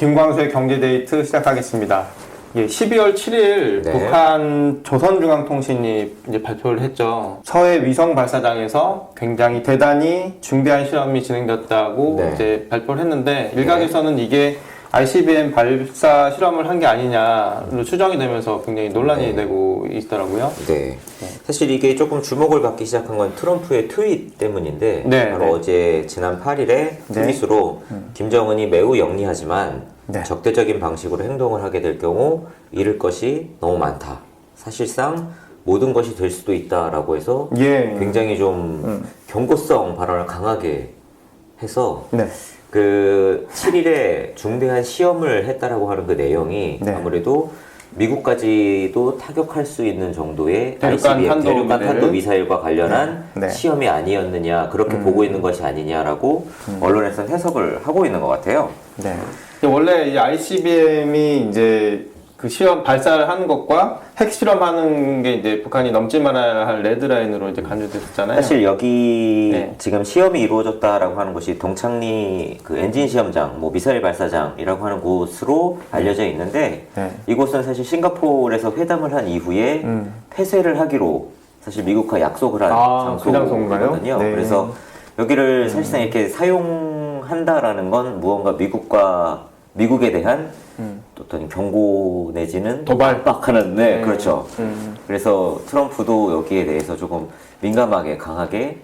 김광수의 경제데이트 시작하겠습니다. 예, 12월 7일 네. 북한 조선중앙통신이 이제 발표를 했죠. 서해 위성 발사장에서 굉장히 대단히 중대한 실험이 진행됐다고 네. 이제 발표를 했는데 일각에서는 이게 ICBM 발사 실험을 한 게 아니냐로 추정이 되면서 굉장히 논란이 네. 되고 있더라고요. 네. 사실 이게 조금 주목을 받기 시작한 건 트럼프의 트윗 때문인데 네, 바로 네. 어제 지난 8일에 네. 트윗으로 김정은이 매우 영리하지만 네. 적대적인 방식으로 행동을 하게 될 경우 잃을 것이 너무 많다. 사실상 모든 것이 될 수도 있다라고 해서 예. 굉장히 좀 경고성 발언을 강하게 해서 네. 그 7일에 중대한 시험을 했다라고 하는 그 내용이 네. 아무래도 미국까지도 타격할 수 있는 정도의 대륙간 ICBM, 탄도 대륙간 미사일? 탄도 미사일과 관련한 네. 네. 시험이 아니었느냐 그렇게 보고 있는 것이 아니냐라고 언론에서는 해석을 하고 있는 것 같아요. 네. 원래 이 ICBM이 이제 그 시험 발사를 하는 것과 핵 실험하는 게 이제 북한이 넘지 말아야 할 레드라인으로 이제 간주됐었잖아요. 사실 여기 네. 지금 시험이 이루어졌다라고 하는 것이 동창리 그 엔진 시험장, 뭐 미사일 발사장이라고 하는 곳으로 알려져 있는데 네. 이곳은 사실 싱가포르에서 회담을 한 이후에 폐쇄를 하기로 사실 미국과 약속을 한 그 장소인가요? 장소거든요. 네. 그래서 여기를 사실상 이렇게 사용한다라는 건 무언가 미국에 대한 어떤 경고 내지는 도발? 압박하는 네, 네. 그렇죠. 그래서 트럼프도 여기에 대해서 조금 민감하게 강하게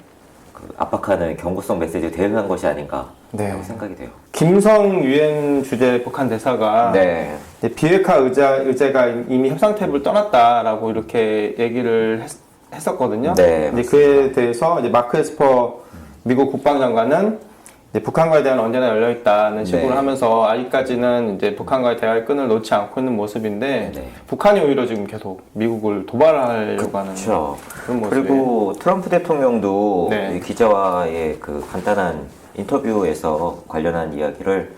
그 압박하는 경고성 메시지를 대응한 것이 아닌가 네. 라고 생각이 돼요. 김성 유엔 주재 북한 대사가 네. 이제 비핵화 의제가 이미 협상 테이블을 떠났다라고 이렇게 얘기를 했었거든요. 네, 근데 그에 대해서 이제 마크 에스퍼 미국 국방장관은 이제 북한과의 대화는 언제나 열려 있다는 식으로 네. 하면서 아직까지는 이제 북한과의 대화의 끈을 놓지 않고 있는 모습인데 네. 북한이 오히려 지금 계속 미국을 도발하려고 하는 그렇죠. 그런 모습이에요. 그리고 트럼프 대통령도 네. 이 기자와의 그 간단한 인터뷰에서 관련한 이야기를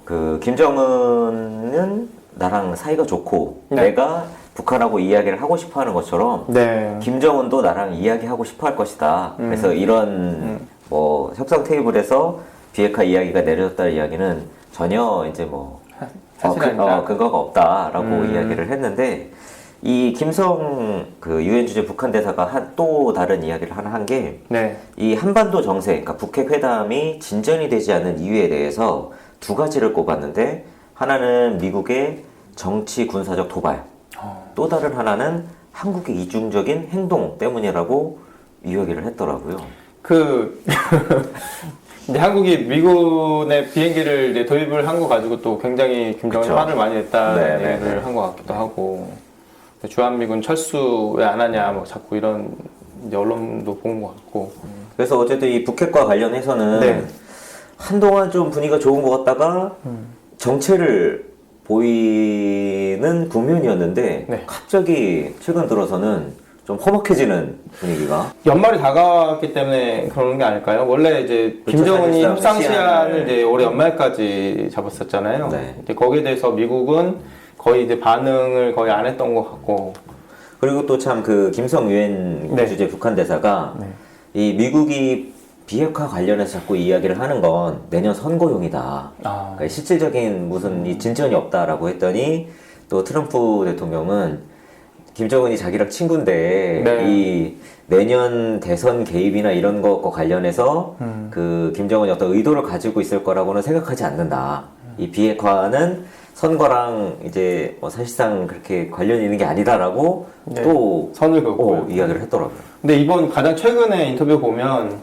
그 김정은은 나랑 사이가 좋고 네. 내가 북한하고 이야기를 하고 싶어 하는 것처럼 네. 김정은도 나랑 이야기하고 싶어 할 것이다. 그래서 이런 뭐 협상 테이블에서 비핵화 이야기가 내려졌다는 이야기는 전혀 이제 뭐 사실 아니다. 근거가 없다라고 이야기를 했는데 이 김성 그 유엔 주재 북한 대사가 또 다른 이야기를 하나 한 게 이 네. 한반도 정세, 그러니까 북핵 회담이 진전이 되지 않는 이유에 대해서 두 가지를 꼽았는데 하나는 미국의 정치 군사적 도발, 또 다른 하나는 한국의 이중적인 행동 때문이라고 이야기를 했더라고요. 이제 한국이 미군의 비행기를 이제 도입을 한 거 가지고 또 굉장히 김정은이 그쵸. 화를 많이 냈다는 네, 얘기를 네. 한 것 같기도 하고 주한미군 철수 왜 안 하냐 뭐 자꾸 이런 이제 언론도 본 것 같고 그래서 어쨌든 이 북핵과 관련해서는 네. 한동안 좀 분위기가 좋은 것 같다가 정체를 보이는 국면이었는데 네. 갑자기 최근 들어서는 좀 험악해지는 분위기가 연말이 다가왔기 때문에 그러는 게 아닐까요? 원래 이제 그렇죠. 김정은이 사실상 협상 시한을 시한을 이제 올해 연말까지 잡았었잖아요. 네. 이제 거기에 대해서 미국은 거의 이제 반응을 거의 안 했던 것 같고 그리고 또 참 그 김성 유엔 네. 주재 북한 대사가 네. 이 미국이 비핵화 관련해서 자꾸 이야기를 하는 건 내년 선거용이다. 그러니까 실질적인 무슨 이 진전이 없다라고 했더니 또 트럼프 대통령은 김정은이 자기랑 친구인데 네. 이 내년 대선 개입이나 이런 것과 관련해서 그 김정은이 어떤 의도를 가지고 있을 거라고는 생각하지 않는다. 이 비핵화는 선거랑 이제 뭐 사실상 그렇게 관련이 있는 게 아니다라고 네. 또 선을 긋고 이야기를 했더라고요. 근데 이번 가장 최근에 인터뷰 보면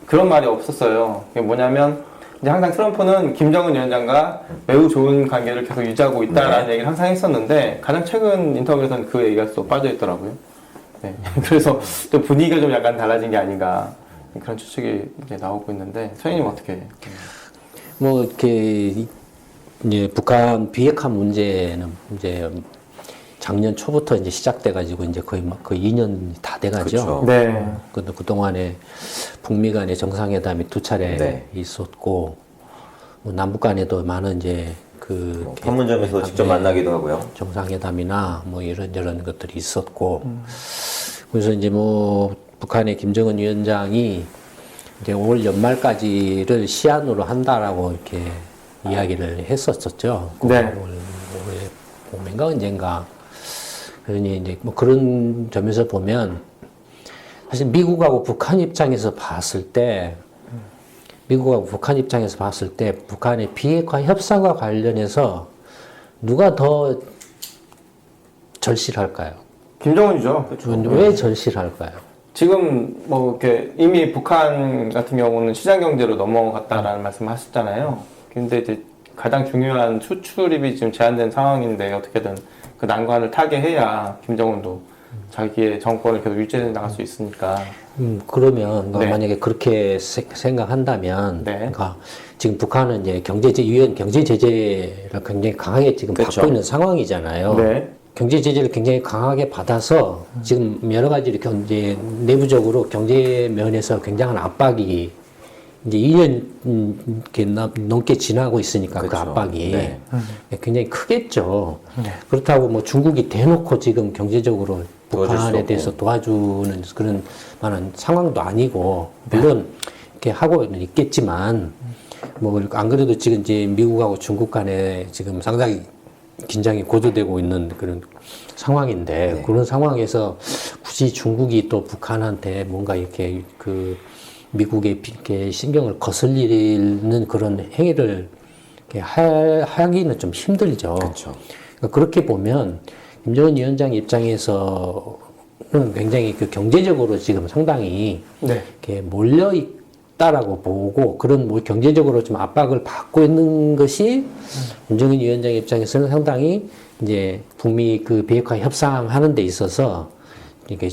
그런 말이 없었어요. 그게 뭐냐면 이제 항상 트럼프는 김정은 위원장과 매우 좋은 관계를 계속 유지하고 있다라는 얘기를 항상 했었는데 가장 최근 인터뷰에서는 그 얘기가 또 빠져 있더라고요. 네. 그래서 또 분위기가 좀 약간 달라진 게 아닌가 그런 추측이 이제 나오고 있는데 선생님 어떻게? 뭐 이렇게 이제 북한 비핵화 문제는 이제 작년 초부터 이제 시작돼가지고 이제 거의 2년이 다 돼가죠. 그쵸. 네. 근데 그 동안에 북미 간의 정상회담이 2차례 네. 있었고 뭐 남북 간에도 많은 이제 그 판문점에서 직접 만나기도 하고요. 정상회담이나 뭐 이런저런 것들이 있었고 그래서 이제 뭐 북한의 김정은 위원장이 이제 올 연말까지를 시한으로 한다라고 이렇게 이야기를 했었었죠. 네. 올해 봄인가 언젠가. 그러니 이제 뭐 그런 점에서 보면 사실 미국하고 북한 입장에서 봤을 때 북한의 비핵화 협상과 관련해서 누가 더 절실할까요? 김정은이죠. 왜 절실할까요? 지금 뭐 이렇게 이미 북한 같은 경우는 시장 경제로 넘어갔다라는 말씀하셨잖아요. 근데 이제 가장 중요한 수출입이 지금 제한된 상황인데 어떻게든 그 난관을 타게 해야 김정은도 자기의 정권을 계속 유지해 나갈 수 있으니까. 그러면 네. 만약에 그렇게 생각한다면, 네. 그러니까 지금 북한은 이제 유엔 경제 제재를 굉장히 강하게 지금 그렇죠. 받고 있는 상황이잖아요. 네. 경제 제재를 굉장히 강하게 받아서 지금 여러 가지 경제 내부적으로 경제 면에서 굉장한 압박이 이제 2년 이렇게 넘게 지나고 있으니까 그 그렇죠. 압박이 네. 굉장히 크겠죠. 네. 그렇다고 뭐 중국이 대놓고 지금 경제적으로 도와줄 수 북한에 없고. 대해서 도와주는 그런 만한 상황도 아니고 물론 이렇게 하고는 있겠지만 뭐 안 그래도 지금 이제 미국하고 중국 간에 지금 상당히 긴장이 고조되고 있는 그런 상황인데 네. 그런 상황에서 굳이 중국이 또 북한한테 뭔가 이렇게 그 미국의 이렇게 신경을 거슬리는 그런 행위를 이렇게 하기는 좀 힘들죠. 그렇죠. 그러니까 그렇게 보면 김정은 위원장 입장에서는 굉장히 그 경제적으로 지금 상당히 네. 이렇게 몰려 있다라고 보고 그런 뭐 경제적으로 좀 압박을 받고 있는 것이 김정은 위원장 입장에서는 상당히 이제 북미 그 비핵화 협상하는 데 있어서 이게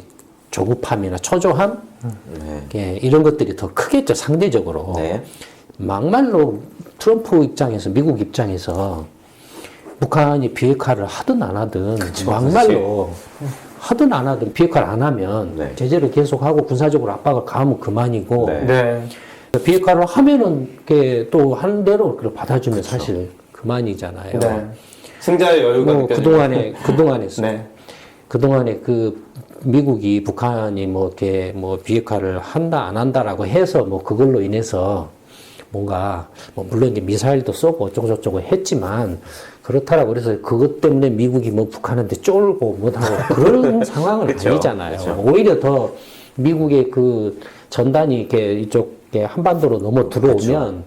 조급함이나 초조함 네. 이런 것들이 더 크겠죠 상대적으로. 네. 막말로 트럼프 입장에서 미국 입장에서 북한이 비핵화를 하든 안 하든 막말로 하든 안 하든 비핵화를 안 하면 네. 제재를 계속하고 군사적으로 압박을 가하면 그만이고 네. 네. 비핵화를 하면은 또 하는 대로 그걸 받아주면 사실 그만이잖아요. 네. 승자의 여유가 뭐 느껴지는. 그동안에 네. 그 미국이 북한이 뭐 이렇게 뭐 비핵화를 한다 안 한다라고 해서 뭐 그걸로 인해서 뭔가 뭐 물론 이제 미사일도 쏘고 어쩌고저쩌고 했지만 그렇다라고 그래서 그것 때문에 미국이 뭐 북한한테 쫄고 못하고 그런 상황은 그쵸, 아니잖아요. 그쵸. 오히려 더 미국의 그 전단이 이렇게 이쪽에 한반도로 넘어 들어오면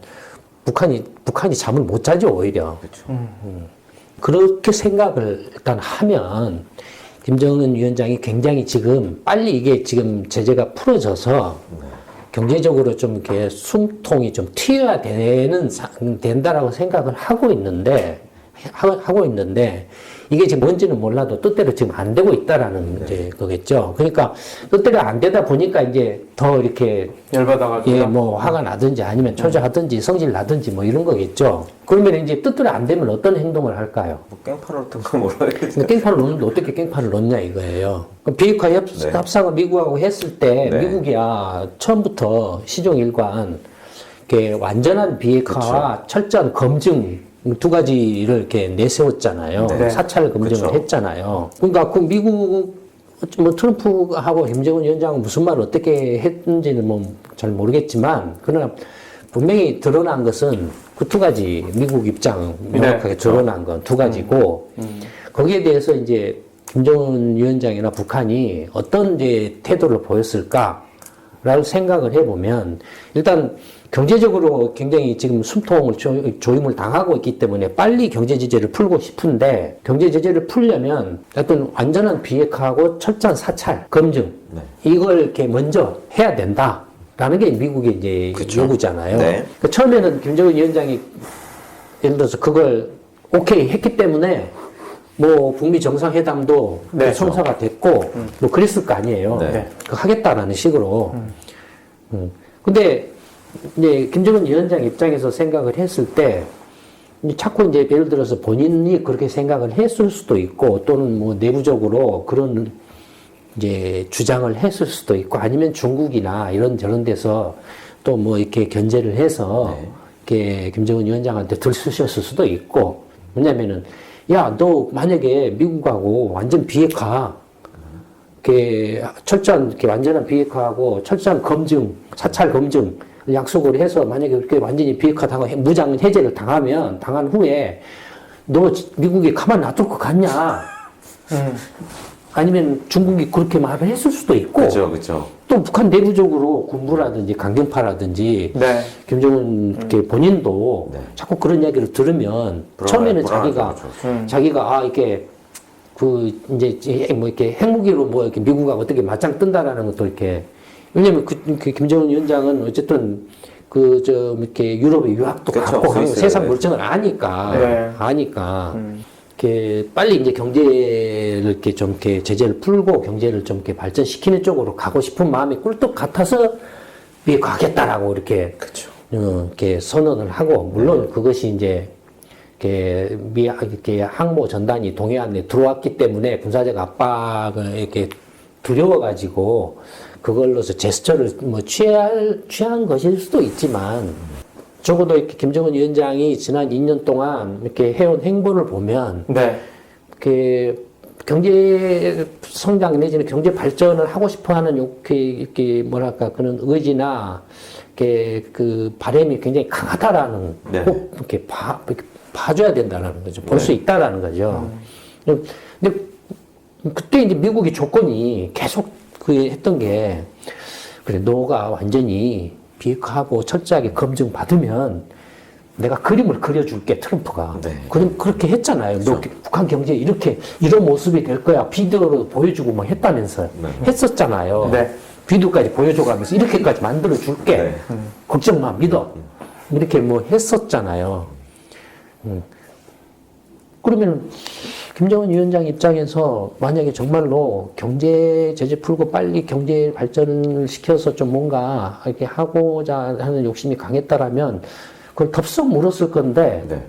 북한이 잠을 못 자죠 오히려. 그렇게 생각을 일단 하면 김정은 위원장이 굉장히 지금 빨리 이게 지금 제재가 풀어져서 경제적으로 좀 이렇게 숨통이 좀 튀어야 된다라고 생각을 하고 있는데 이게 지금 뭔지는 몰라도 뜻대로 지금 안 되고 있다라는 이제 거겠죠. 그러니까 뜻대로 안 되다 보니까 이제 더 이렇게 열받아가지고. 뭐 화가 나든지 아니면 초조하든지 성질 나든지 뭐 이런 거겠죠. 그러면 이제 뜻대로 안 되면 어떤 행동을 할까요? 뭐 깽판을 넣든 건 모르겠어요. 근데 깽판을 넣는데 어떻게 깽판을 넣냐 이거예요. 그럼 비핵화 네. 협상을 미국하고 했을 때 네. 미국이야 처음부터 시종일관 이렇게 완전한 비핵화와 철저한 검증 두 가지를 이렇게 내세웠잖아요. 네. 사찰 검증을 그쵸. 했잖아요. 그러니까 그 미국 뭐 트럼프하고 김정은 위원장은 무슨 말을 어떻게 했는지는 뭐 잘 모르겠지만 그러나 분명히 드러난 것은 그 두 가지 미국 입장 명확하게 드러난 건 두 가지고 거기에 대해서 이제 김정은 위원장이나 북한이 어떤 이제 태도를 보였을까라고 생각을 해보면 일단 경제적으로 굉장히 지금 숨통을 조임을 당하고 있기 때문에 빨리 경제 제재를 풀고 싶은데 경제 제재를 풀려면 어떤 완전한 비핵화하고 철저한 사찰 검증 네. 이걸 이렇게 먼저 해야 된다. 라는 게 미국의 이제 그쵸. 요구잖아요. 네. 그러니까 처음에는 김정은 위원장이 예를 들어서 그걸 오케이 했기 때문에 뭐 북미 정상회담도 네. 성사가 됐고 뭐 그랬을 거 아니에요. 네. 그 하겠다라는 식으로. 근데 이제 김정은 위원장 입장에서 생각을 했을 때 자꾸 이제 예를 들어서 본인이 그렇게 생각을 했을 수도 있고 또는 뭐 내부적으로 그런 이제 주장을 했을 수도 있고 아니면 중국이나 이런 저런 데서 또 뭐 이렇게 견제를 해서 네. 이렇게 김정은 위원장한테 들쑤셨을 수도 있고 왜냐면은 야, 너 만약에 미국하고 완전 비핵화 이렇게 철저한 이렇게 완전한 비핵화하고 철저한 검증, 사찰 검증 약속을 해서 만약에 그렇게 완전히 비핵화당하고 무장 해제를 당한 후에 너 미국이 가만 놔둘 것 같냐? 아니면 중국이 그렇게 말을 했을 수도 있고 그렇죠. 또 북한 내부적으로 군부라든지 강경파라든지 네. 김정은 본인도 네. 자꾸 그런 이야기를 들으면 처음에는 자기가 이게 이제 뭐 이렇게 핵무기로 뭐 이렇게 미국하고 어떻게 맞짱 뜬다라는 것도 이렇게 왜냐면 그 김정은 위원장은 어쨌든 이렇게 유럽의 유학도 그쵸, 갖고 스위스, 세상 네. 물정을 아니까 네. 이렇게 빨리 이제 경제를 이렇게 좀 이렇게 제재를 풀고 경제를 좀 이렇게 발전시키는 쪽으로 가고 싶은 마음이 꿀떡 같아서 위에 가겠다라고 이렇게 이렇게 선언을 하고 물론 그것이 이제 이렇게 항모 전단이 동해안에 들어왔기 때문에 군사적 압박을 이렇게 두려워가지고 그걸로서 제스처를 뭐 취한 것일 수도 있지만 적어도 이렇게 김정은 위원장이 지난 2년 동안 이렇게 해온 행보를 보면 네. 이렇게 경제 성장 내지는 경제 발전을 하고 싶어하는 이렇게 뭐랄까 그런 의지나 이렇게 그 바람이 굉장히 강하다라는 네. 꼭 이렇게 봐줘야 된다라는 거죠. 볼 수 있다라는 거죠. 근데 그때 이제 미국의 조건이 계속 했던 게 그래 너가 완전히 비핵화하고 철저하게 검증 받으면 내가 그림을 그려줄게 트럼프가. 네. 그렇게 했잖아요. 너 북한 경제 이런 모습이 될 거야. 비디오로 보여주고 뭐 했다면서요. 했었잖아요. 네. 비디오까지 보여줘가면서 이렇게까지 만들어 줄게. 네. 걱정 마, 믿어. 이렇게 뭐 했었잖아요. 그러면 김정은 위원장 입장에서 만약에 정말로 경제 제재 풀고 빨리 경제 발전을 시켜서 좀 뭔가 이렇게 하고자 하는 욕심이 강했다라면 그걸 덥석 물었을 건데 네.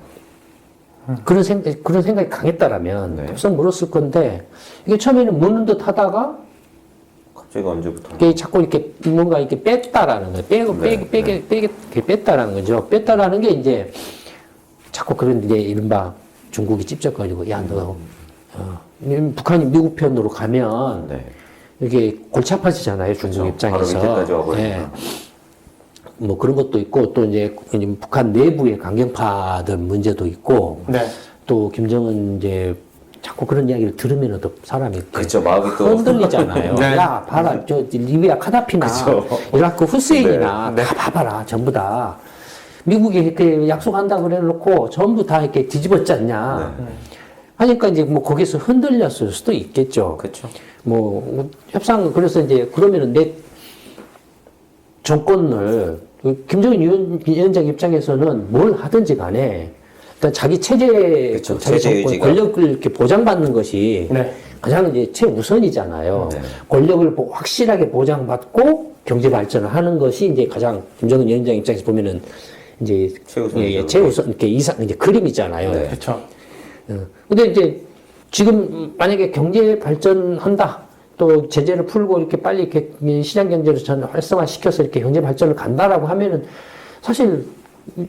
그런 생각이 강했다라면 네. 덥석 물었을 건데 이게 처음에는 무는 듯 하다가 갑자기 언제부터? 이게 자꾸 이렇게 뭔가 이렇게 뺐다라는 거예요. 뺐다라는 거죠. 뺐다라는 게 이제 자꾸 그런 이제 이른바 중국이 찝쩍거리고 야 너 북한이 미국 편으로 가면 네. 이게 골치 아파지잖아요. 중국 입장에서. 바로 밑에까지 와버리니까. 예. 뭐 그런 것도 있고 또 이제 북한 내부의 강경파들 문제도 있고 네. 또 김정은 이제 자꾸 그런 이야기를 들으면 또 사람이 그렇죠. 마음이 또 흔들리잖아요. 네. 야 봐라 저 리비아 카다피나 그쵸. 이라크 후세인이나 네. 다 봐봐라 전부 다 미국이 이렇게 약속한다 그래놓고 전부 다 이렇게 뒤집었지 않냐. 하니까 이제 뭐 거기서 흔들렸을 수도 있겠죠. 그렇죠. 뭐 협상 그래서 이제 그러면은 내 정권을 김정은 위원장 입장에서는 뭘 하든지 간에 일단 자기 체제 그쵸, 자기 체제 정권 유지가. 권력을 이렇게 보장받는 것이 네. 가장 이제 최우선이잖아요. 네. 권력을 확실하게 보장받고 경제 발전을 하는 것이 이제 가장 김정은 위원장 입장에서 보면은 이제 최우선이죠. 최우선 이렇게 이제 그림이잖아요. 네. 그렇죠. 근데 이제 지금 만약에 경제 발전한다. 또 제재를 풀고 이렇게 빨리 이렇게 시장 경제를 전 활성화시켜서 이렇게 경제 발전을 간다라고 하면은 사실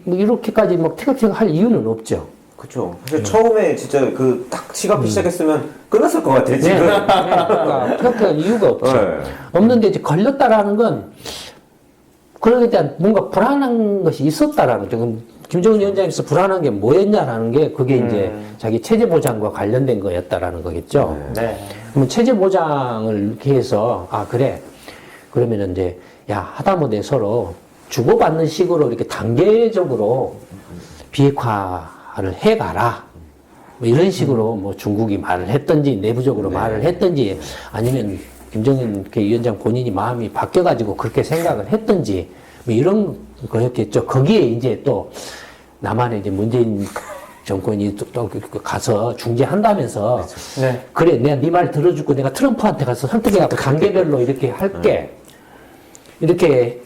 뭐 이렇게까지 막 티격태격 할 이유는 없죠. 그렇죠. 사실 처음에 진짜 그 딱 시간이 시작했으면 끝났을 것 같아요. 지금. 그러니까 티격태격 이유가 없죠. 네. 없는데 이제 걸렸다라는 건 그거에 대한 뭔가 불안한 것이 있었다라는 거죠. 김정은 위원장에서 불안한 게 뭐였냐라는 게 그게 이제 자기 체제 보장과 관련된 거였다라는 거겠죠. 네. 그러면 체제 보장을 이렇게 해서 그래 그러면은 이제 야 하다못해 서로 주고받는 식으로 이렇게 단계적으로 비핵화를 해가라 뭐 이런 식으로 뭐 중국이 말을 했든지 내부적으로 말을 했든지 아니면 김정은 위원장 본인이 마음이 바뀌어가지고 그렇게 생각을 했든지 뭐 이런 거였겠죠. 거기에 이제 또 남한의 이제 문재인 정권이 또 가서 중재한다면서 네. 그래 내가 네 말 들어주고 내가 트럼프한테 가서 설득해갖고 단계별로 이렇게 할게 이렇게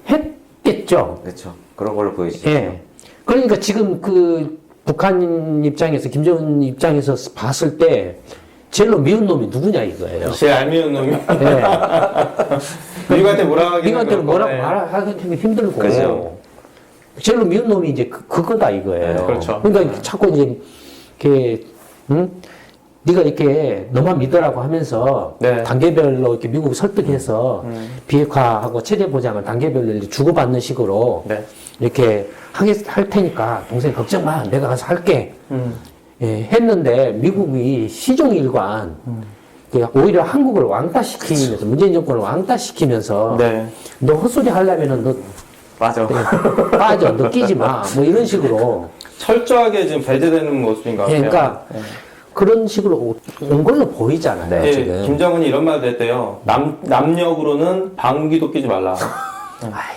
했겠죠. 그렇죠. 그런 걸로 보이시죠. 예. 그러니까 지금 그 북한 입장에서 김정은 입장에서 봤을 때 제일로 미운 놈이 누구냐 이거예요. 제일 알미운 놈이. 예. 미국한테 뭐라 하기는 미국한테는 뭐라고 그렇고, 네. 말하기 힘들고 그죠. 제일로 미운 놈이 이제 그거다 이거예요. 그렇죠. 그러니까 자꾸 이제 이렇게 네가 이렇게 너만 믿으라고 하면서 네. 단계별로 이렇게 미국 설득해서 비핵화하고 체제 보장을 단계별로 이렇게 주고받는 식으로 네. 이렇게 할 테니까 동생 걱정 마. 내가 가서 할게. 예, 했는데 미국이 시종일관 오히려 한국을 왕따시키면서 문재인 정권을 왕따시키면서 네. 너 헛소리 하려면은 너 맞아. 빠져. 너 끼지 마. 뭐 이런 식으로. 철저하게 지금 배제되는 모습인 것 예, 같아요. 그러니까 그런 식으로 온 걸로 보이잖아요. 네, 예, 지금. 김정은이 이런 말도 했대요. 남력으로는 방귀도 끼지 말라. 아이,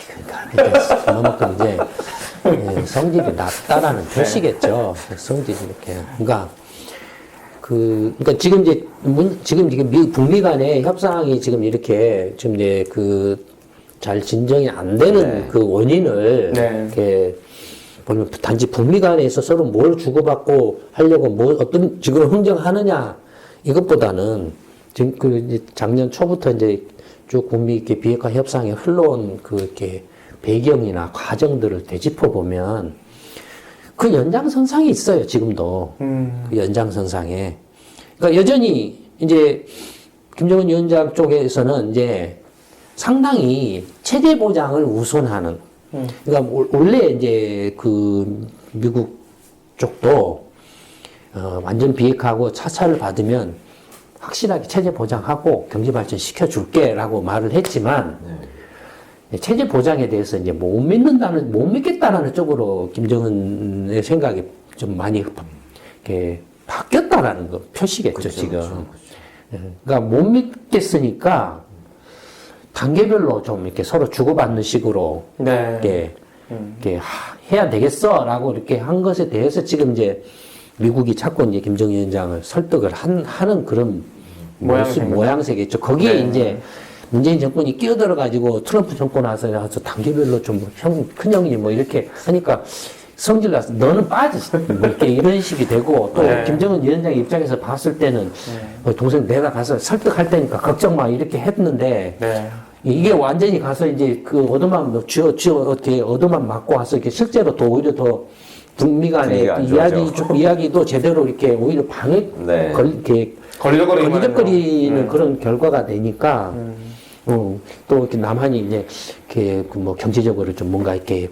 그러니까 그만큼 이제 예, 성질이 낮다라는 표시겠죠. 성질이 이렇게. 그러니까 지금 이제 지금 북미 간의 협상이 지금 이렇게 지금 이제 잘 진정이 안 되는 네. 그 원인을 네. 이렇게 보면 단지 북미 간에서 서로 뭘 주고받고 하려고 어떤 지금 흥정하느냐 이것보다는 지금 이제 작년 초부터 이제 쭉 북미 이렇게 비핵화 협상에 흘러온 이렇게 배경이나 과정들을 되짚어 보면 그 연장선상이 있어요, 지금도. 그 연장선상에. 그러니까 여전히 이제 김정은 위원장 쪽에서는 이제 상당히 체제 보장을 우선하는. 그러니까 원래 이제 미국 쪽도 완전 비핵화하고 차차를 받으면 확실하게 체제 보장하고 경제 발전 시켜줄게라고 말을 했지만 체제 보장에 대해서 이제 못 믿겠다라는 쪽으로 김정은의 생각이 좀 많이 이렇게 바뀌었다라는 거 표시겠죠, 그렇죠, 지금. 그렇죠. 그러니까 못 믿겠으니까 단계별로 좀 이렇게 서로 주고받는 식으로 네. 이렇게 해야 되겠어라고 이렇게 한 것에 대해서 지금 이제 미국이 자꾸 이제 김정은 위원장을 설득을 하는 그런 모양새겠죠. 거기에 네. 이제 문재인 정권이 끼어들어가지고 트럼프 정권 와서 단계별로 좀 큰형이 뭐 이렇게 하니까 성질나서 너는 빠지. 뭐 이렇게 이런 식이 되고 또 네. 김정은 위원장 입장에서 봤을 때는 동생 내가 가서 설득할 테니까 걱정 마 이렇게 했는데 네. 이게 완전히 가서 이제 어떻게 얻어만 맞고 와서 이렇게 실제로 더 오히려 더 북미 간의 분위기가 안 좋아져. 이야기도 제대로 이렇게 오히려 방해 네. 이렇게 걸리적거리는 그런 결과가 되니까 또 이렇게 남한이 이제 이렇게 뭐 경제적으로 좀 뭔가 이렇게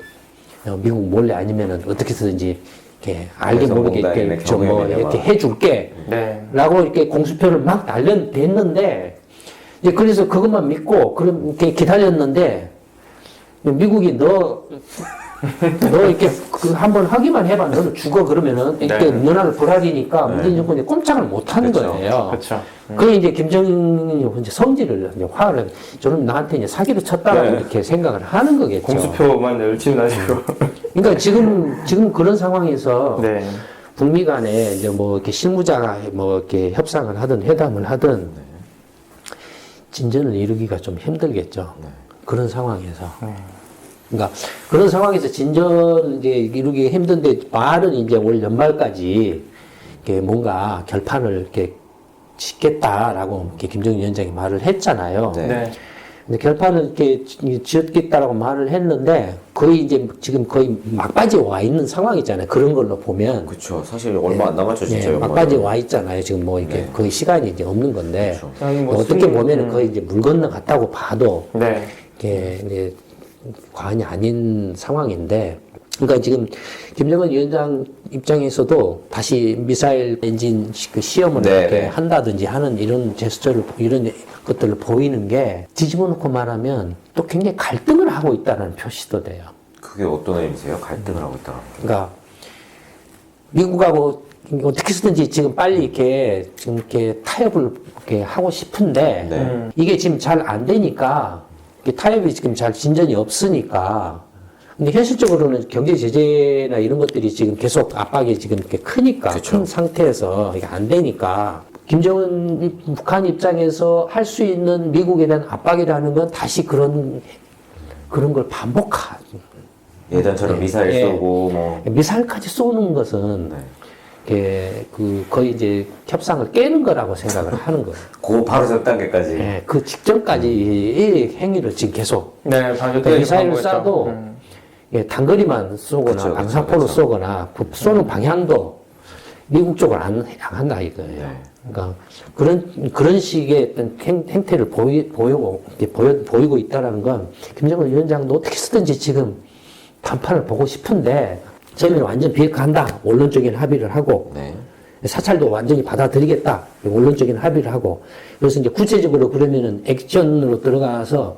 미국 몰래 아니면은 어떻게 해서든지 이렇게 알게 모르게 이렇게 좀 뭐 이렇게 해줄게 네. 라고 이렇게 공수표를 막 날렸는데 이제 그래서 그것만 믿고 그렇게 기다렸는데 미국이 너 이렇게 한번 하기만 해봐. 너는 죽어. 그러면은 이렇게 네. 너나를 불알이니까 문재인 정권이 꼼짝을 못 하는 그렇죠. 거예요. 그렇죠. 그게 이제 김정은이 이제 성질을 이제 화를 저는 나한테 이제 사기를 쳤다라고 네. 이렇게 생각을 하는 거겠죠. 공수표만 열심히나시고. 그러니까 지금 그런 상황에서 네. 북미 간에 이제 뭐 이렇게 실무자가 뭐 이렇게 협상을 하든 회담을 하든 진전을 이루기가 좀 힘들겠죠. 그런 상황에서. 그러니까 그런 상황에서 진전을 이제 이루기 힘든데 말은 이제 올 연말까지 이렇게 뭔가 결판을 이렇게 짓겠다라고 이렇게 김정은 위원장이 말을 했잖아요. 네. 네. 근데 결판을 이렇게 지었겠다라고 말을 했는데 거의 이제 지금 거의 막바지에 와 있는 상황이잖아요. 그런 걸로 보면. 그렇죠. 사실 얼마 안 남았죠, 진짜. 예, 막바지에 와 있잖아요. 지금 뭐 이렇게 거의 시간이 이제 없는 건데. 그렇죠. 아니, 뭐 어떻게 보면은 거의 이제 물 건너 갔다고 봐도 네. 이게 이제 과언이 아닌 상황인데, 그러니까 지금 김정은 위원장 입장에서도 다시 미사일 엔진 그 시험을 네, 이렇게 네. 한다든지 하는 이런 제스처를 이런 것들을 보이는 게 뒤집어 놓고 말하면 또 굉장히 갈등을 하고 있다는 표시도 돼요. 그게 어떤 의미세요? 갈등을 하고 있다. 그러니까 미국하고 어떻게 해서든지 지금 빨리 이렇게 지금 이렇게 타협을 이렇게 하고 싶은데 네. 이게 지금 잘 안 되니까 타협이 지금 잘 진전이 없으니까. 근데 현실적으로는 경제 제재나 이런 것들이 지금 계속 압박이 지금 이렇게 크니까 그쵸. 큰 상태에서 이게 안 되니까 김정은 북한 입장에서 할 수 있는 미국에 대한 압박이라는 건 다시 그런 걸 반복하. 예전처럼 미사일 예. 쏘고 뭐. 미사일까지 쏘는 것은 거의 이제 협상을 깨는 거라고 생각을 하는 거예요. 그 바로 전 단계까지. 예, 그 직전까지 이 행위를 지금 계속 네. 그러니까 미사일을 쏴도 예, 단거리만 쏘거나 그쵸, 방사포로 그쵸. 쏘거나 그 쏘는 방향도 미국 쪽을 안 한다 이거예요. 그러니까 그런 식의 어떤 행태를 보이고 있다라는 건 김정은 위원장도 어떻게 쓰든지 지금 판판을 보고 싶은데 저는 완전 비핵화한다. 원론적인 합의를 하고 네. 사찰도 완전히 받아들이겠다. 원론적인 합의를 하고 그래서 이제 구체적으로 그러면은 액션으로 들어가서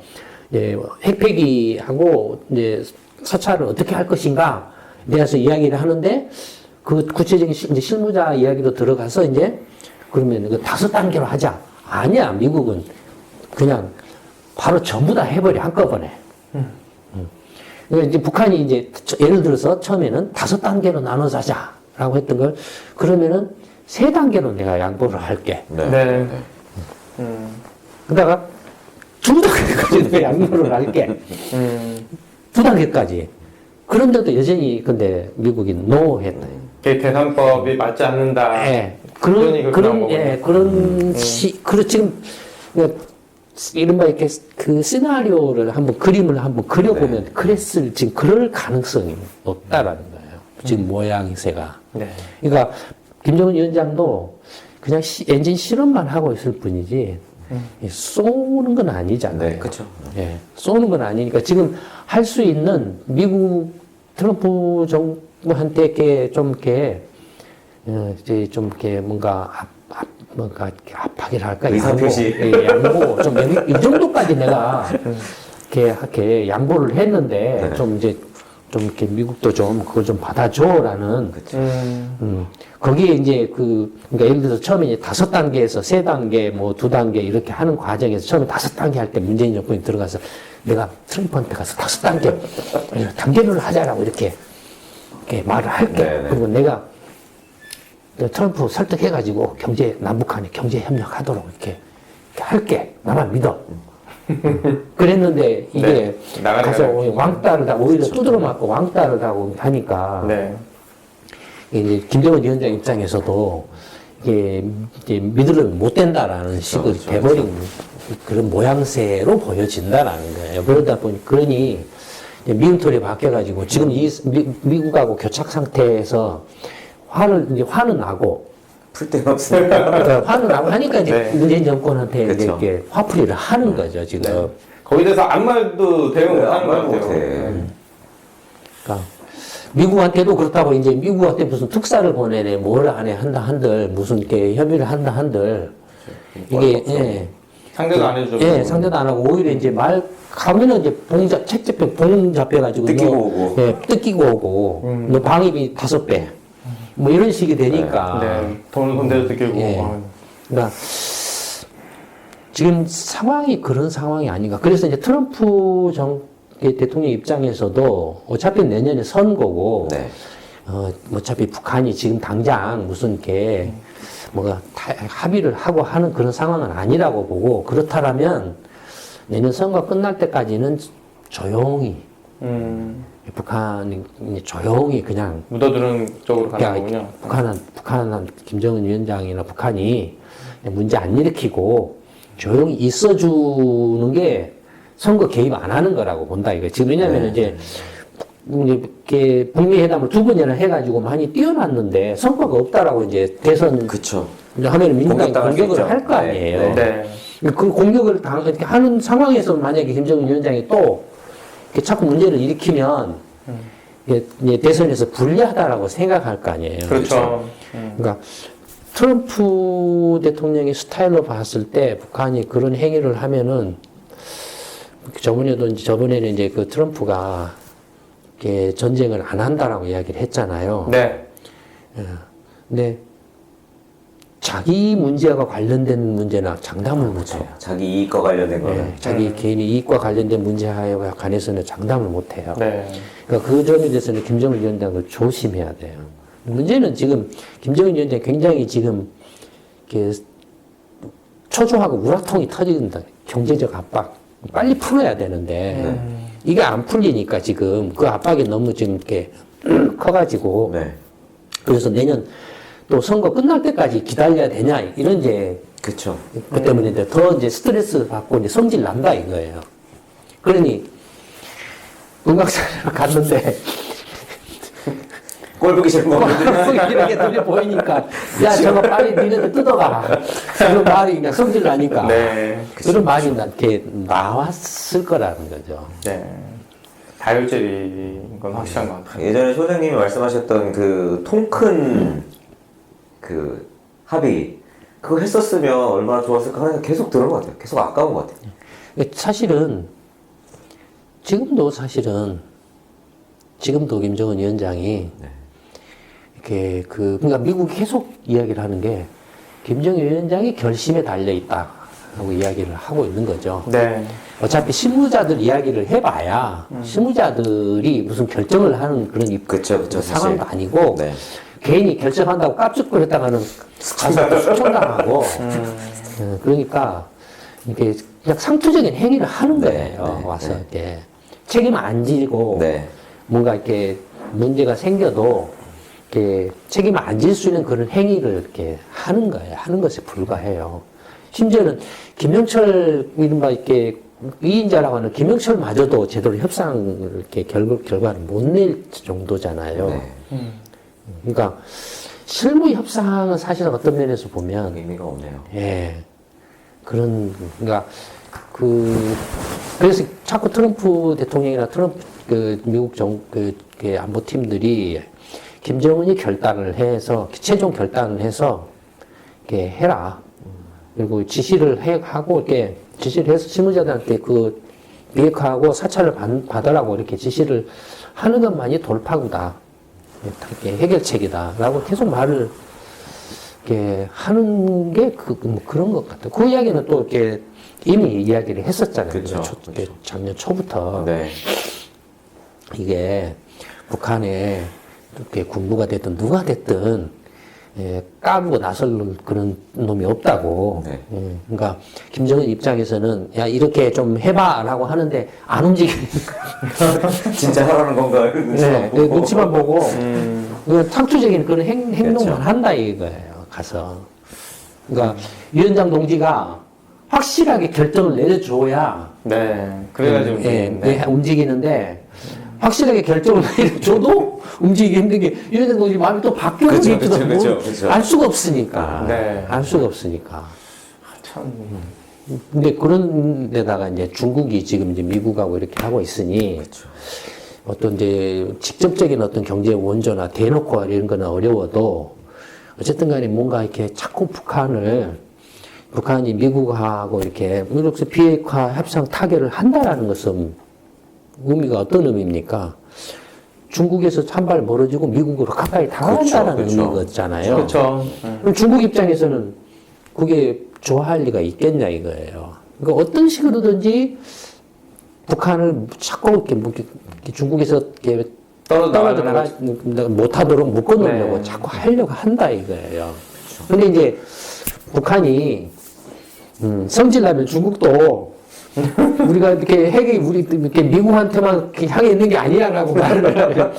이제 핵폐기하고 이제 사찰을 어떻게 할 것인가 대해서 이야기를 하는데 그 구체적인 이제 실무자 이야기도 들어가서 이제 그러면 그 5단계로 하자. 아니야. 미국은 그냥 바로 전부 다 해버려 한꺼번에. 그러니까 이제 북한이 이제 예를 들어서 처음에는 5단계로 나눠서 하자라고 했던 걸 그러면은 3단계로 내가 양보를 할게. 네. 그러다가 2단계까지 내가 양보를 할게. 2단계까지. 그런데도 여전히 근데 미국이 노 했다. 대선법이 맞지 않는다. 예. 지금 이른바 이렇게 그 시나리오를 한번 그림을 한번 그려보면 그랬을 지금 그럴 가능성이 높다라는 거예요. 지금 모양새가. 네. 그러니까 김정은 위원장도 그냥 엔진 실험만 하고 있을 뿐이지 쏘는 건 아니잖아요. 네, 그렇죠. 예, 쏘는 건 아니니까 지금 할 수 있는 미국 트럼프 정부한테 이렇게 좀 이렇게 이제 좀 이렇게 뭔가 뭔가 압박이라 할까 의사표시. 양보 좀 이 정도까지 내가 이렇게 양보를 했는데 좀 이제 좀 이렇게 미국도 좀 그걸 좀 받아줘라는 거기에 이제 그러니까 예를 들어서 처음에 이제 5단계에서 3단계 뭐 2단계 이렇게 하는 과정에서 처음에 5단계 할 때 문재인 정권이 들어가서 내가 트럼프한테 가서 5단계 단계를 하자라고 이렇게 말을 할게. 네네. 그리고 내가 트럼프 설득해가지고 남북한이 경제 협력하도록 이렇게 할게. 나만 믿어. 그랬는데 이게 가서 왕따를 하고 오히려 두드러 맞고 왕따를 하고 하니까 네. 이제 김정은 위원장 입장에서도 이게 이제 믿으면 못 된다라는 식으로 돼버린 그런 모양새로 보여진다라는 거예요. 그러다 보니 그러니 미움털이 바뀌어가지고 지금 이 미국하고 교착 상태에서 화는 나고 풀 데가 없으니까. 그러니까 화는 나고 하니까 이제 네. 문재인 정권한테 이제 그쵸. 이렇게 화풀이를 하는 거죠 지금. 거기에 대해서 아무 말도 대응 못 하는 것 아무 말도 같아요. 못해. 그러니까 미국한테도 그렇다고 이제 미국한테 무슨 특사를 보내네 뭘 안해 한다 한들 무슨 이렇게 협의를 한다 한들 이게 상대도 안 해주죠. 상대도 안 하고 오히려 이제 말 가면은 이제 봉 잡혀가지고 뜯기고 오고. 뜯기고 오고 너 방위비 5배 뭐 이런 식이 되니까 네. 돈을 손대서 느끼고. 예. 그러니까 지금 상황이 그런 상황이 아닌가. 그래서 이제 트럼프 대통령 입장에서도 어차피 내년에 선거고, 네. 어차피 북한이 지금 당장 무슨 이렇게 뭐가 합의를 하고 하는 그런 상황은 아니라고 보고, 그렇다면 내년 선거 끝날 때까지는 조용히, 북한이 조용히 그냥 묻어두는 쪽으로 가는 거군요. 북한은 김정은 위원장이나 북한이 문제 안 일으키고 조용히 있어주는 게 선거 개입 안 하는 거라고 본다 이거. 지금 왜냐하면 이제 이렇게 북미 회담을 2번이나 해가지고 많이 뛰어났는데 성과가 없다라고 이제 대선 그쵸. 하면 민주당이 공격당할 수 공격을 있죠. 할 거 아니에요. 네. 그 공격을 이렇게 하는 상황에서 만약에 김정은 위원장이 또 이렇게 자꾸 문제를 일으키면 이게 대선에서 불리하다라고 생각할 거 아니에요. 그렇죠. 그러니까 트럼프 대통령의 스타일로 봤을 때 북한이 그런 행위를 하면은 저번에는 이제 그 트럼프가 이렇게 전쟁을 안 한다라고 이야기를 했잖아요. 네. 근데 자기 문제와 관련된 문제나 장담을 못해요. 자기 이익과 관련된 거는. 자기 개인의 이익과 관련된 문제에 관해서는 장담을 못해요. 네. 그러니까 그 점에 대해서는 김정은 위원장을 조심해야 돼요. 문제는 지금 김정은 위원장이 굉장히 지금 이렇게 초조하고 우라통이 터진다. 경제적 압박 빨리 풀어야 되는데 이게 안 풀리니까 지금 그 압박이 너무 지금 이렇게 커가지고 네. 그래서 내년 또 선거 끝날 때까지 기다려야 되냐 이런 이제 그쵸. 그 때문에 이제 더 이제 스트레스 받고 이제 성질 난다 이거예요. 그러니 음악사를 갔는데 꼴보기 싫은 거 이렇게 들려 보이니까 야 저거 빨리 니네들 뜯어가 그런 말이 그냥 성질 나니까 네. 그런 말이 이렇게 나왔을 거라는 거죠. 네. 다혈질인 건 확실한 것 같아요. 예전에 소장님이 말씀하셨던 그 통 큰 그 합의 그거 했었으면 얼마나 좋았을까 하는 계속 들은 것 같아요. 계속 아까운 것 같아요. 사실은 지금도 김정은 위원장이 이렇게 그러니까 미국이 계속 이야기를 하는 게 김정은 위원장이 결심에 달려 있다라고 이야기를 하고 있는 거죠. 네. 어차피 실무자들 이야기를 해봐야 실무자들이 무슨 결정을 하는 그런 그쵸, 상황도 사실. 아니고 네. 개인이 결정한다고 깝죽거렸다가는 수천당하고 그러니까 이게 그냥 상투적인 행위를 하는 거예요. 와서 이렇게 책임 안 지고 네. 뭔가 이렇게 문제가 생겨도 이렇게 책임을 안 질 수 있는 그런 행위를 이렇게 하는 거예요. 하는 것에 불과해요. 심지어는 김영철 이른바 이렇게 위인자라고 하는 김영철마저도 제대로 협상을 이렇게 결과를 못 낼 정도잖아요. 네. 그러니까 실무 협상은 사실은 어떤 면에서 보면 의미가 없네요. 예 그런 그러니까 그래서 자꾸 트럼프 대통령이나 트럼프 그 미국 안보팀들이 김정은이 결단을 해서 최종 결단을 해서 이렇게 해라. 그리고 지시를 하고 이렇게 지시를 해서 실무자들한테 그 비핵화하고 사찰을 받으라고 이렇게 지시를 하는 것만이 돌파구다. 이렇게 해결책이다라고 계속 말을 이렇게 하는 게 뭐 그런 것 같아요. 그 이야기는 또 이렇게 이미 이야기를 했었잖아요. 그쵸. 작년 초부터. 네. 이게 북한에 이렇게 군부가 됐든 누가 됐든 까부고 나설 그런 놈이 없다고. 네. 그러니까 김정은 입장에서는 야 이렇게 좀 해봐라고 하는데 안 움직이는. 진짜 하라는 건가? 네, 눈치만 보고 그냥 상투적인 그런 행동만 그렇죠. 한다 이거예요. 가서. 그러니까 위원장 동지가 확실하게 결정을 내려줘야 네. 그래가지고. 네. 움직이는데 확실하게 결정을 내려줘도 움직이기 힘든 게 위원장 동지 마음이 또 바뀌어질지도 그쵸. 알 수가 없으니까. 네. 알 수가 없으니까. 참. 근데 그런 데다가 이제 중국이 지금 이제 미국하고 이렇게 하고 있으니 어떤 이제 직접적인 어떤 경제 원조나 대놓고 이런 거는 어려워도 어쨌든 간에 뭔가 이렇게 자꾸 북한이 미국하고 이렇게 비핵화 협상 타결을 한다라는 것은 의미가 어떤 의미입니까? 중국에서 한 발 멀어지고 미국으로 가까이 다가간다는 의미거잖아요. 그렇죠. 그럼 중국 입장에서는 그게 좋아할 리가 있겠냐 이거예요. 그러니까 어떤 식으로든지 북한을 자꾸 이렇게 중국에서 이렇게 떨어져 나가 못하도록 묶어놓으려고 네. 자꾸 하려고 한다 이거예요. 근데 이제 북한이 성질나면 중국도 우리가 이렇게 핵이 우리 이렇게 미국한테만 향해 있는 게 아니야라고 말을 하면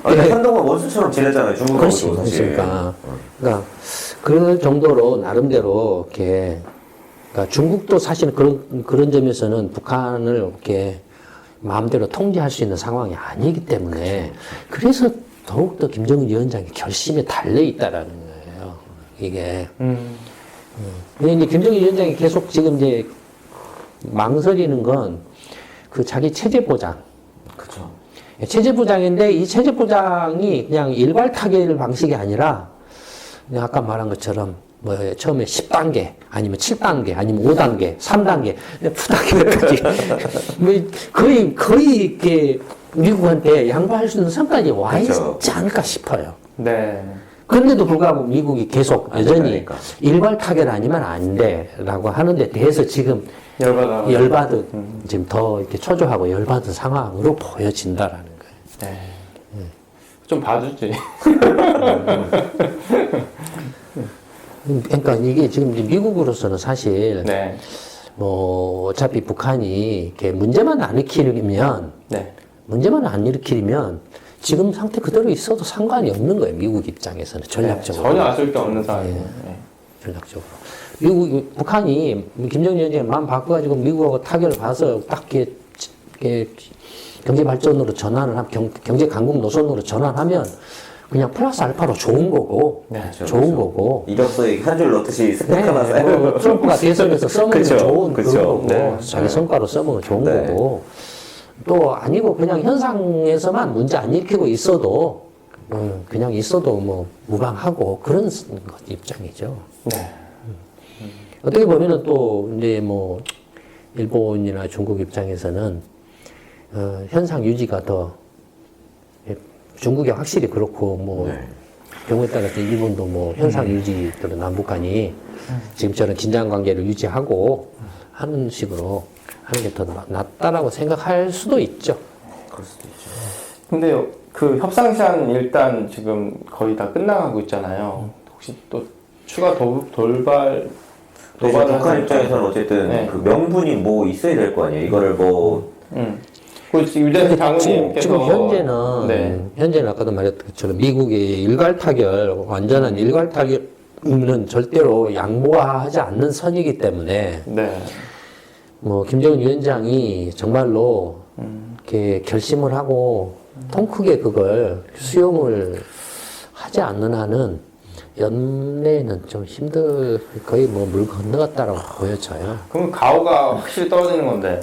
한동안 원수처럼 지냈잖아요. 중국하고도 그렇지, 사실. 그러니까 그 정도로 나름대로 이렇게 그러니까 중국도 사실은 그런 점에서는 북한을 이렇게 마음대로 통제할 수 있는 상황이 아니기 때문에 그래서 더욱더 김정은 위원장의 결심에 달려 있다라는 거예요. 이게. 근데 이제 김정은 위원장이 계속 지금 이제 망설이는 건 그 자기 체제 보장. 그쵸. 체제 보장인데 이 체제 보장이 그냥 일괄 타결 방식이 아니라 그냥 아까 말한 것처럼 뭐 처음에 10단계 아니면 7단계 아니면 5단계 3단계 푸단계까지 거의 이렇게 미국한테 양보할 수 있는 선까지 와 있지 않을까 싶어요. 네. 그런데도 불구하고 미국이 계속 여전히 그러니까. 일괄 타결 아니면 안 돼라고 하는데 대해서 지금 열받은 지금 더 이렇게 초조하고 열받은 상황으로 보여진다라는 거예요. 네. 좀 봐주지. 그러니까 이게 지금 이제 미국으로서는 사실 네. 뭐 어차피 북한이 이렇게 문제만 안 일으키면 네. 지금 상태 그대로 있어도 상관이 없는 거예요. 미국 입장에서는 전략적으로. 전혀 아쉬울 게 없는 상황이에요. 네. 전략적으로. 북한이 김정은 위원장이 마음 바꿔가지고 미국하고 타결을 봐서 딱 이렇게 경제 발전으로 전환을 하면 경제 강국 노선으로 전환하면 그냥 플러스 알파로 좋은 거고 네, 좋은 거고 이력서에 한 줄 넣듯이 스펙 하나 네, 뭐 트럼프가 대선에서 써먹으면 그쵸, 좋은 그쵸. 그런 거고 네. 자기 성과로 써먹으면 좋은 네. 거고 또 아니고 그냥 현상에서만 문제 안 일으키고 있어도 그냥 있어도 뭐 무방하고 그런 입장이죠. 네. 어떻게 보면은 또 이제 뭐 일본이나 중국 입장에서는 현상 유지가 더 중국이 확실히 그렇고 뭐 네. 경우에 따라서 일본도 뭐 현상 유지로 남북 간이 지금처럼 긴장 관계를 유지하고 하는 식으로 하는 게 더 낫다라고 생각할 수도 있죠. 그럴 수도 있죠. 근데 그 협상 시한 일단 지금 거의 다 끝나가고 있잖아요. 혹시 또 추가 돌발 근데 이제 북한 입장에서는 어쨌든 네. 그 명분이 뭐 있어야 될 거 아니에요. 이거를 뭐 그 지금 유대인 장군님께서 지금 현재는 네. 현재는 아까도 말했던 것처럼 미국의 일괄 타결 완전한 일괄 타결은 절대로 양보하지 않는 선이기 때문에 네. 뭐 김정은 위원장이 정말로 이렇게 결심을 하고 통 크게 그걸 수용을 하지 않는 한은 연내는 좀 거의 뭐 물 건너갔다라고 보여져요. 그럼 가오가 확실히 떨어지는 건데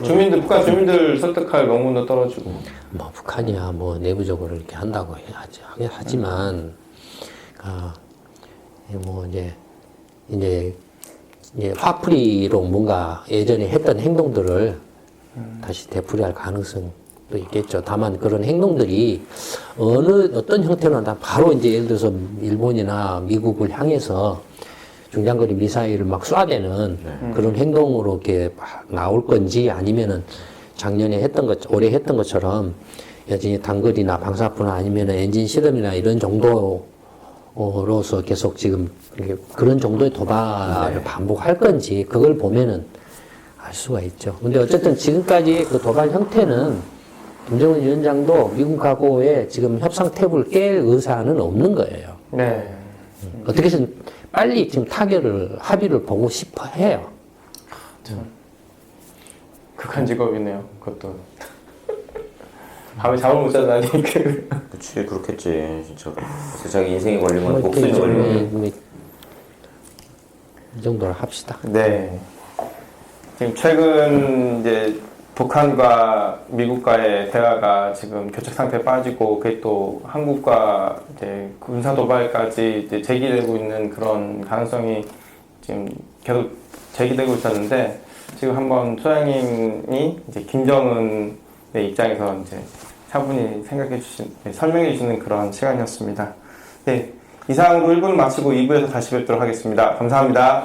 주민들 북한 주민들 설득할 명분도 떨어지고 뭐 북한이야 뭐 내부적으로 이렇게 한다고 하지만 뭐 이제 화풀이로 뭔가 예전에 했던 행동들을 다시 되풀이할 가능성도 있겠죠. 다만 그런 행동들이 어떤 형태로는 다 바로 이제 예를 들어서 일본이나 미국을 향해서 중장거리 미사일을 막 쏴대는 그런 행동으로 이렇게 나올 건지 아니면은 작년에 올해 했던 것처럼 여전히 단거리나 방사포나 아니면은 엔진 실험이나 이런 정도로서 계속 지금 그런 정도의 도발을 반복할 건지 그걸 보면은 알 수가 있죠. 근데 어쨌든 지금까지 그 도발 형태는 김정은 위원장도 미국하고의 지금 협상 탭을 깰 의사는 없는 거예요. 네. 어떻게든 빨리 지금 합의를 보고 싶어 해요. 극한 직업이네요. 그것도 밤에 잠을 못 자다니 그치 그렇겠지 진짜. 그래서 자기 인생에 걸린 건 뭐 목숨이 이렇게 걸린 건. 좀 이 정도로 합시다. 네. 지금 최근 이제 북한과 미국과의 대화가 지금 교착 상태에 빠지고 그게 또 한국과 이제 군사 도발까지 이제 제기되고 있는 그런 가능성이 지금 계속 제기되고 있었는데 지금 한번 소장님이 이제 김정은의 입장에서 이제 차분히 설명해 주시는 그런 시간이었습니다. 네. 이상으로 1부를 마치고 2부에서 다시 뵙도록 하겠습니다. 감사합니다.